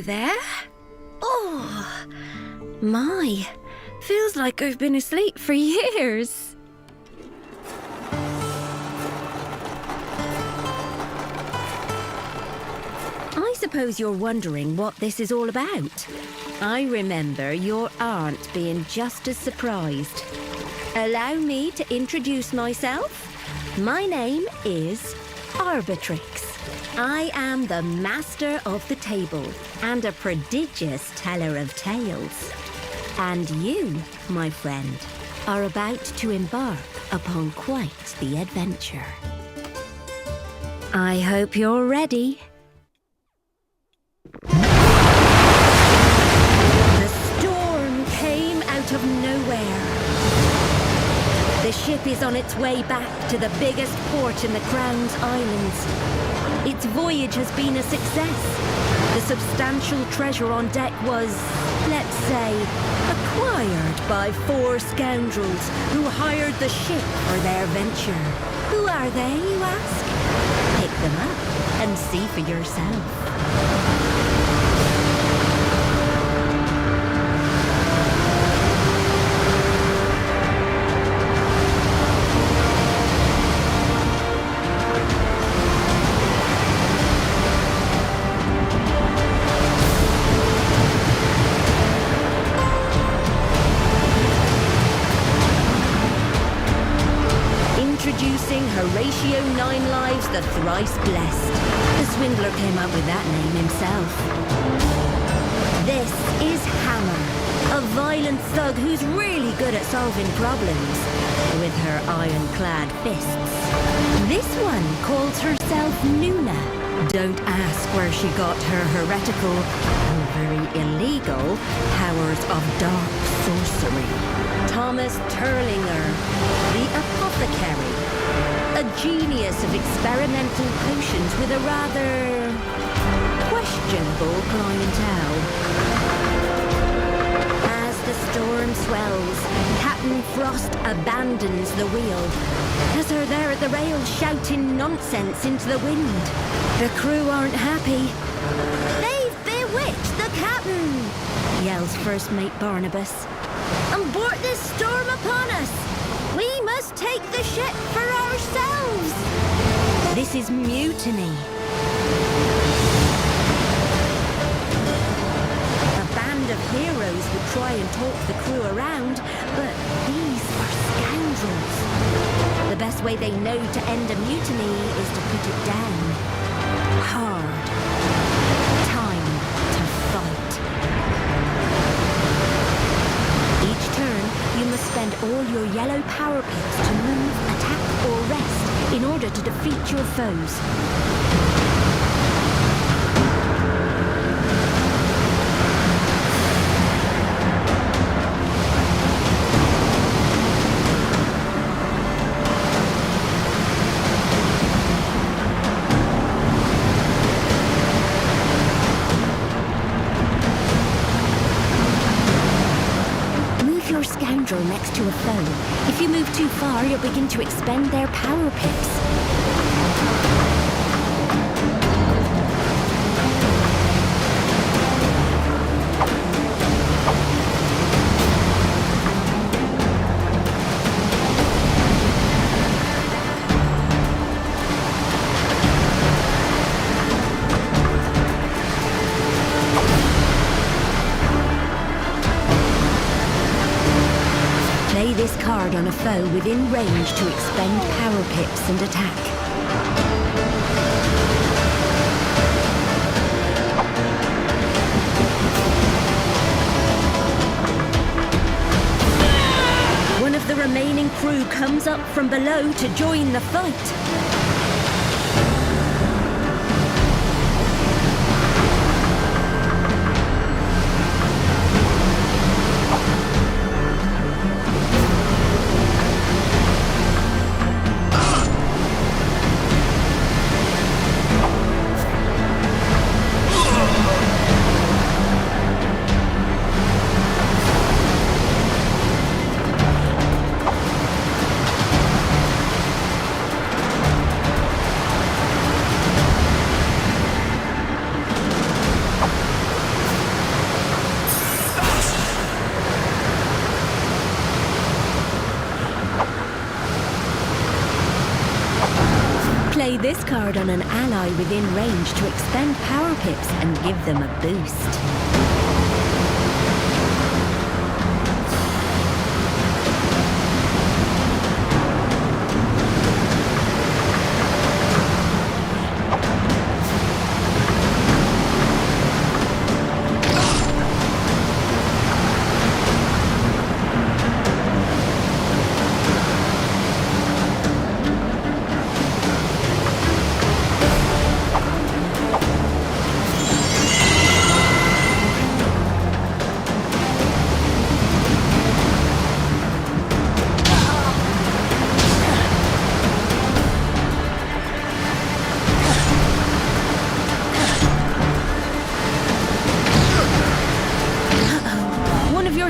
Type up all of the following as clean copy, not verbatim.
Hello there. Oh, my. Feels like I've been asleep for years. I suppose you're wondering what this is all about. I remember your aunt being just as surprised. Allow me to introduce myself. My name is Arbitrix. I am the master of the table and a prodigious teller of tales. And you, my friend, are about to embark upon quite the adventure. I hope you're ready. The storm came out of nowhere. The ship is on its way back to the biggest port in the Crown's Islands. Its voyage has been a success. The substantial treasure on deck was, let's say, acquired by 4 scoundrels who hired the ship for their venture. Who are they, you ask? Pick them up and see for yourself. Introducing Horatio Ninelives, the thrice blessed. The swindler came up with that name himself. This is Hammer, a violent thug who's really good at solving problems with her ironclad fists. This one calls herself Nuna. Don't ask where she got her heretical and very illegal powers of dark sorcery. Thomas Turlinger, the apothecary, a genius of experimental potions with a rather questionable clientele. As the storm swells, Captain Frost abandons the wheel, as her there at the rail shouting nonsense into the wind. The crew aren't happy. "They've bewitched the captain!" yells First Mate Barnabas. "Abort this storm upon us! We must take the ship for ourselves!" This is mutiny. A band of heroes would try and talk the crew around, but these are scoundrels. The best way they know to end a mutiny is to put it down. Hard. Time to fight. Each turn, you must spend all your yellow power pips to move, attack, or rest in order to defeat your foes. Scoundrel next to a foe. If you move too far, you'll begin to expend their power pips. Play this card on a foe within range to expend power pips and attack. One of the remaining crew comes up from below to join the fight. Play this card on an ally within range to expend power pips and give them a boost.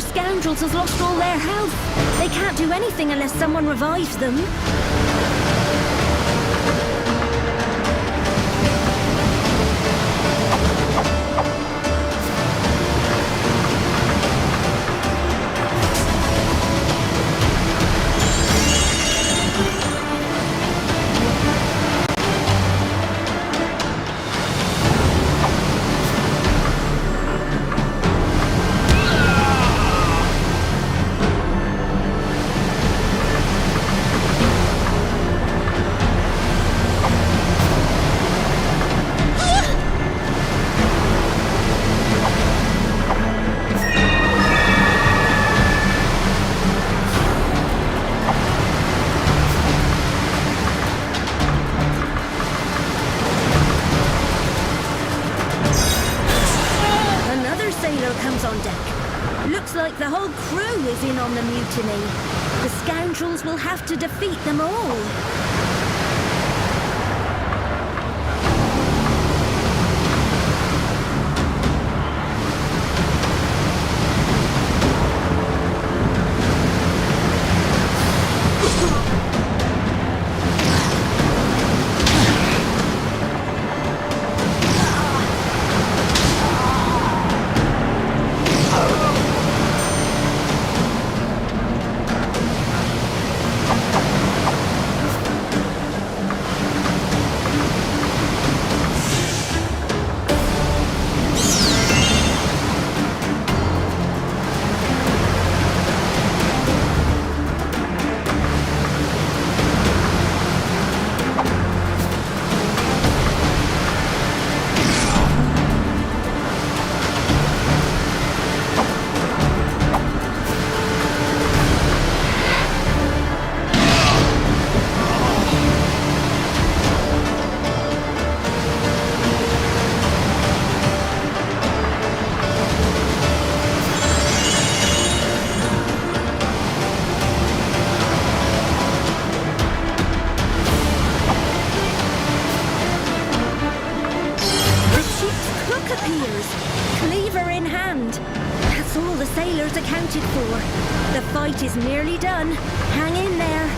Scoundrels has lost all their health. They can't do anything unless someone revives them. Comes on deck. Looks like the whole crew is in on the mutiny. The scoundrels will have to defeat them all. Cleaver in hand. That's all the sailors accounted for. The fight is nearly done. Hang in there.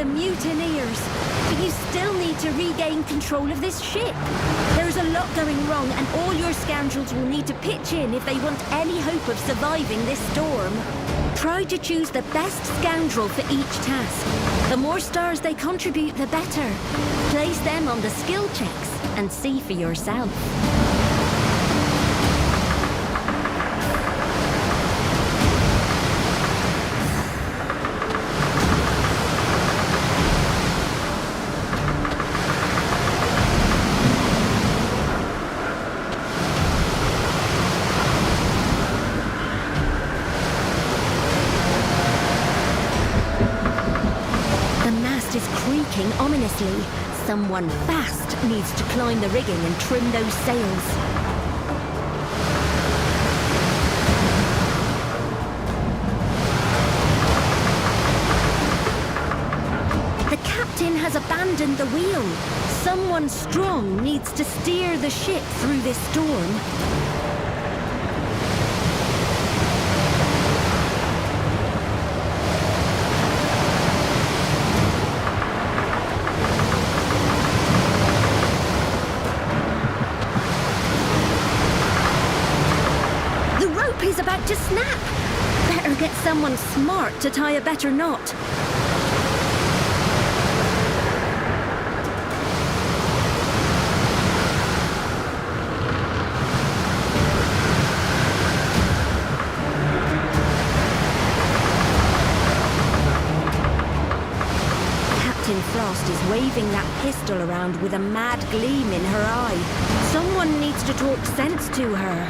the mutineers. But you still need to regain control of this ship. There's a lot going wrong, and all your scoundrels will need to pitch in if they want any hope of surviving this storm. Try to choose the best scoundrel for each task. The more stars they contribute, the better. Place them on the skill checks and see for yourself. Ominously, someone fast needs to climb the rigging and trim those sails. The captain has abandoned the wheel. Someone strong needs to steer the ship through this storm. Is about to snap. Better get someone smart to tie a better knot. Captain Frost is waving that pistol around with a mad gleam in her eye. Someone needs to talk sense to her.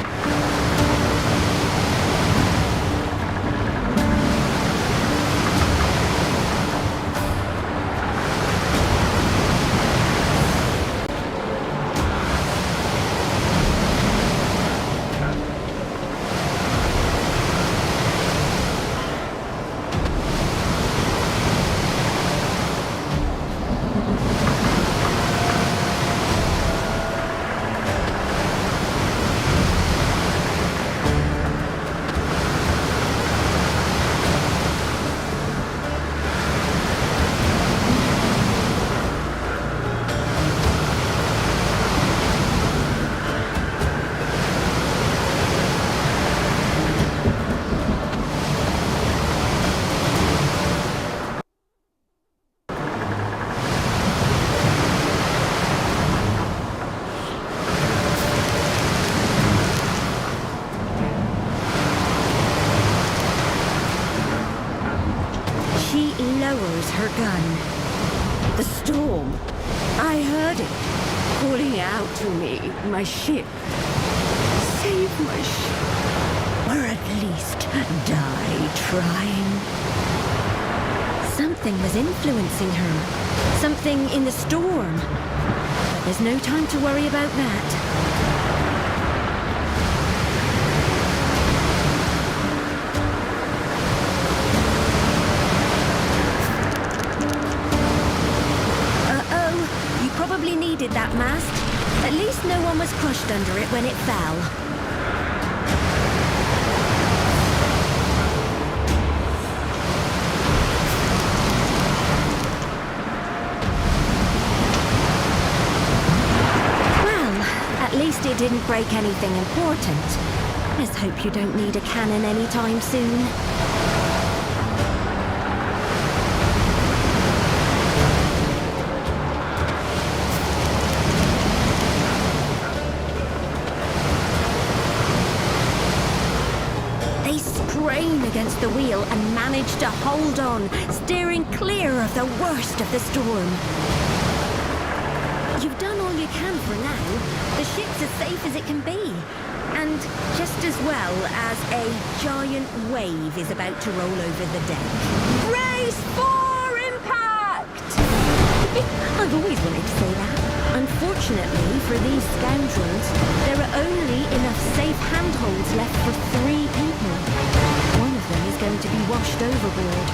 Her gun. The storm. I heard it calling out to me. My ship. Save my ship. Or at least die trying. Something was influencing her. Something in the storm. But there's no time to worry about that. Needed that mast. At least no one was crushed under it when it fell. Well, at least it didn't break anything important. Let's hope you don't need a cannon anytime soon. Against the wheel and managed to hold on, steering clear of the worst of the storm. You've done all you can for now. The ship's as safe as it can be. And just as well as a giant wave is about to roll over the deck. Brace for impact! I've always wanted to say that. Unfortunately for these scoundrels, there are only enough safe handholds left for 3 people. One of them is going to be washed overboard.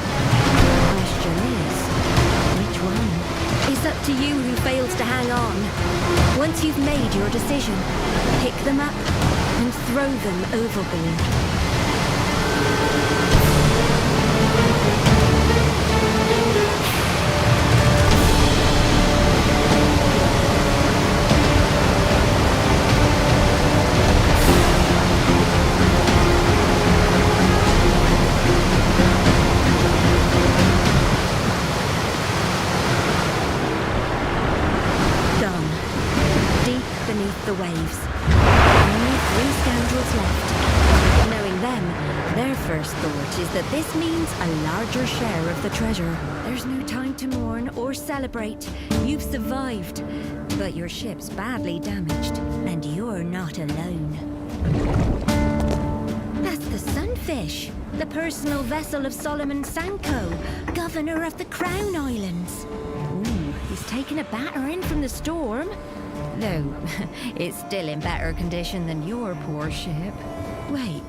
The question is, which one? It's up to you who fails to hang on. Once you've made your decision, pick them up and throw them overboard. what's left. Knowing them, their first thought is that this means a larger share of the treasure. There's no time to mourn or celebrate. You've survived, but your ship's badly damaged, and you're not alone. That's the Sunfish, the personal vessel of Solomon Sanko, governor of the Crown Islands. Ooh, he's taken a battering from the storm. Though, it's still in better condition than your poor ship. Wait,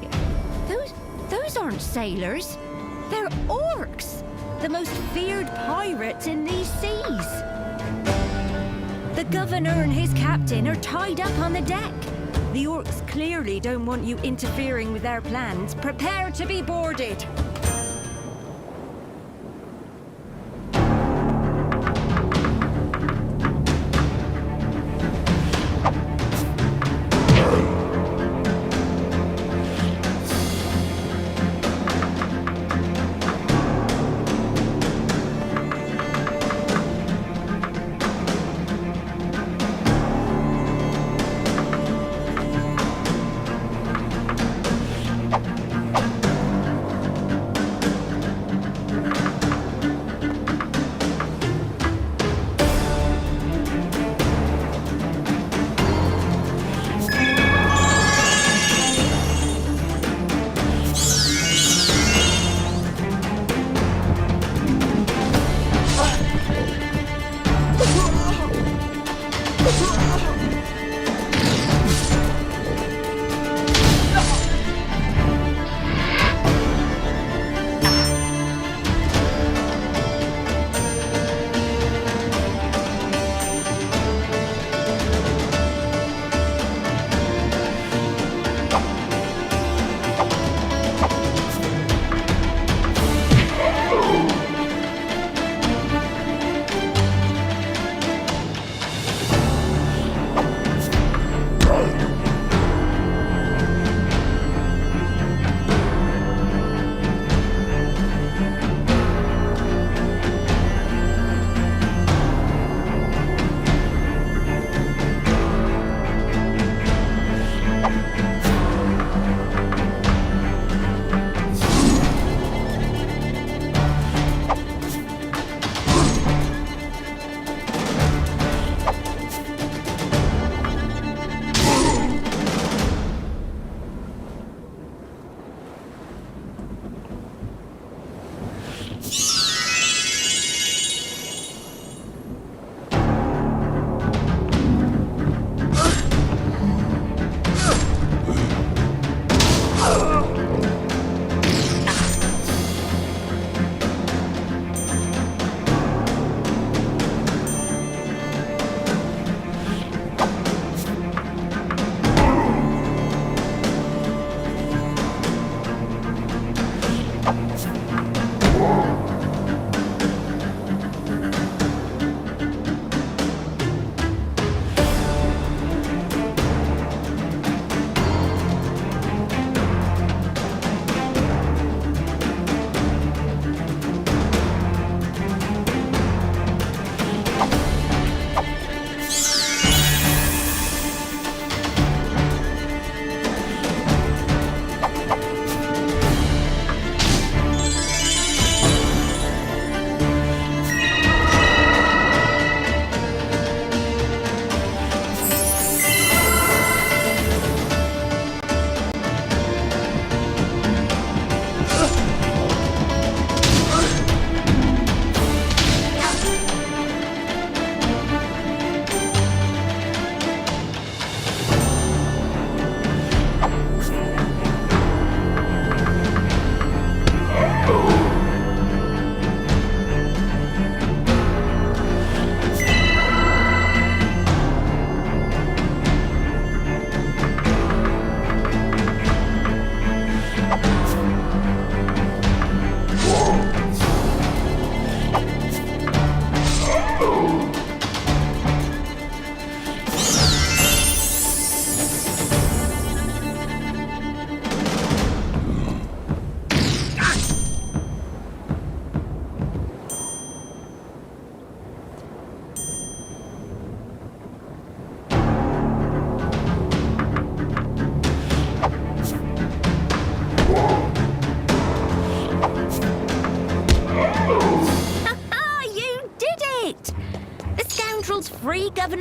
those aren't sailors. They're orcs, the most feared pirates in these seas. The governor and his captain are tied up on the deck. The orcs clearly don't want you interfering with their plans. Prepare to be boarded.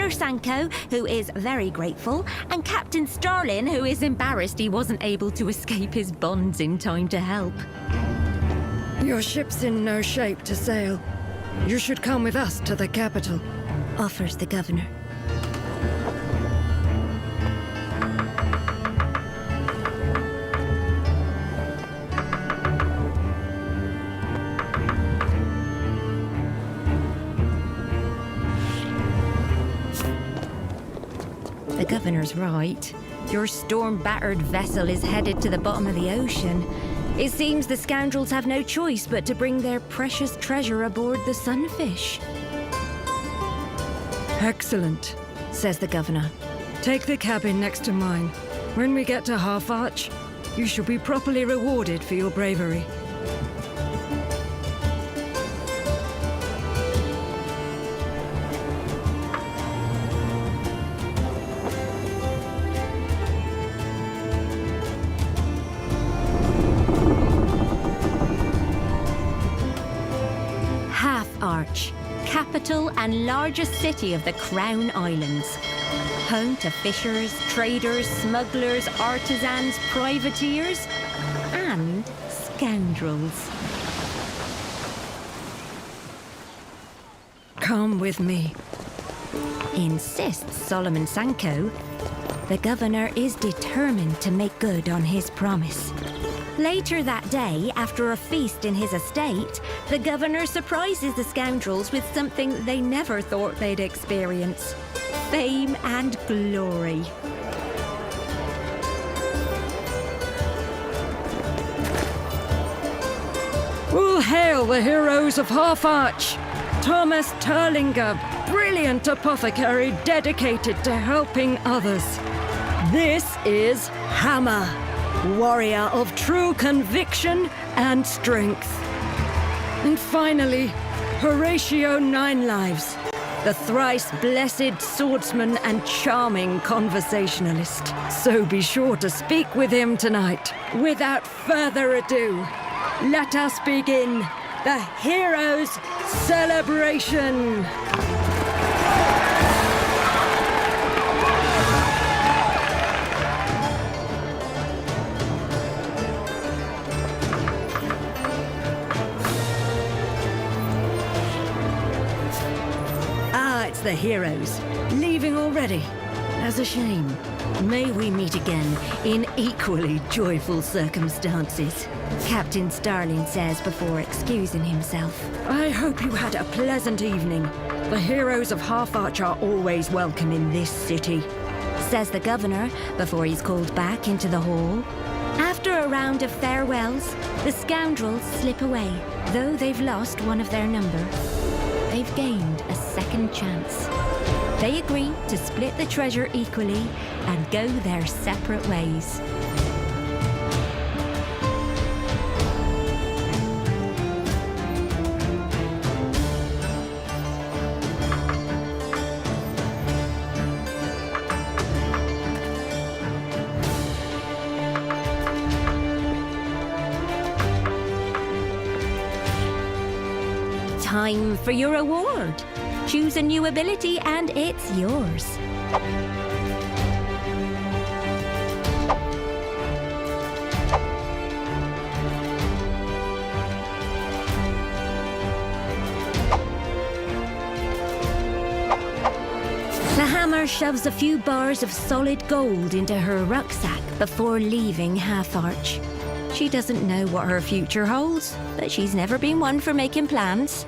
Governor Sanko, who is very grateful, and Captain Starlin, who is embarrassed he wasn't able to escape his bonds in time to help. Your ship's in no shape to sail. You should come with us to the capital, Offers the Governor. The Governor's right. Your storm-battered vessel is headed to the bottom of the ocean. It seems the scoundrels have no choice but to bring their precious treasure aboard the Sunfish. Excellent, Says the Governor. Take the cabin next to mine. When we get to Half Arch, you shall be properly rewarded for your bravery. Half Arch, capital and largest city of the Crown Islands. Home to fishers, traders, smugglers, artisans, privateers, and scoundrels. Come with me. Insists Solomon Sanko. The Governor is determined to make good on his promise. Later that day, after a feast in his estate, the Governor surprises the scoundrels with something they never thought they'd experience: fame and glory. All hail the heroes of Half Arch! Thomas Turlinger, brilliant apothecary dedicated to helping others. This is Hammer, warrior of true conviction and strength. And finally, Horatio Ninelives, the thrice blessed swordsman and charming conversationalist. So be sure to speak with him tonight. Without further ado, let us begin the Heroes' Celebration! It's the heroes. Leaving already. As a shame. May we meet again in equally joyful circumstances, Captain Starling says before excusing himself. I hope you had a pleasant evening. The heroes of Half Arch are always welcome in this city, says the Governor before he's called back into the hall. After a round of farewells, the scoundrels slip away. Though they've lost one of their number, they've gained a second chance. They agree to split the treasure equally and go their separate ways. Time for your award. Choose a new ability and it's yours. The Hammer shoves a few bars of solid gold into her rucksack before leaving Half Arch. She doesn't know what her future holds, but she's never been one for making plans.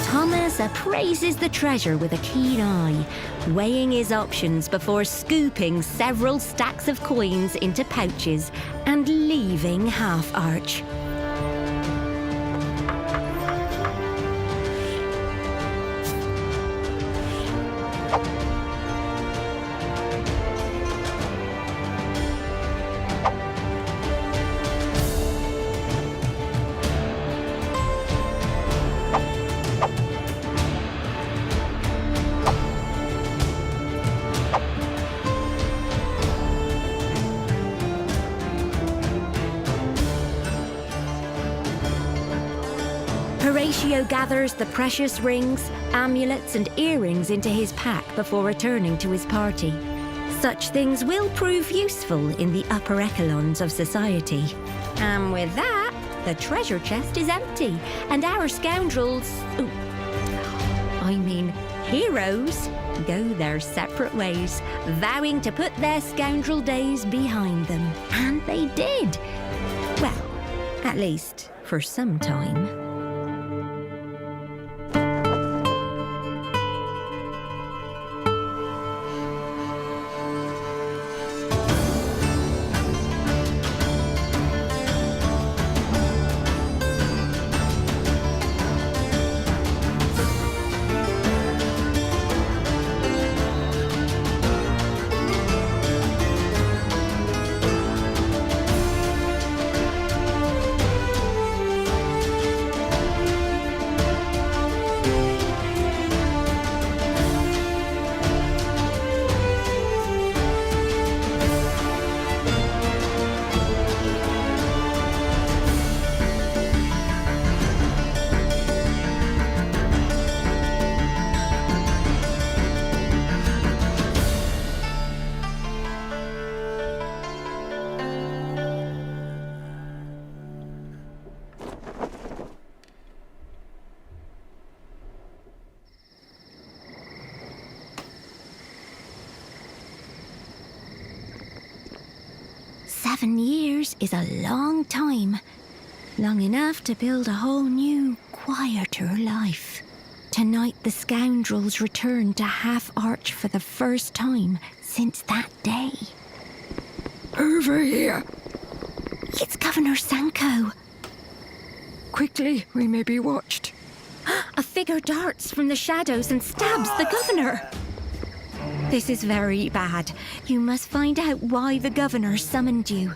Thomas appraises the treasure with a keen eye, weighing his options before scooping several stacks of coins into pouches and leaving Half Arch. Horatio gathers the precious rings, amulets, and earrings into his pack before returning to his party. Such things will prove useful in the upper echelons of society. And with that, the treasure chest is empty, and our scoundrels, heroes, go their separate ways, vowing to put their scoundrel days behind them. And they did. Well, at least for some time. "7 years is a long time. Long enough to build a whole new, quieter life. Tonight the scoundrels return to Half Arch for the first time since that day." Over here. It's Governor Sanko. Quickly, we may be watched. A figure darts from the shadows and stabs the governor. This is very bad. You must find out why the governor summoned you.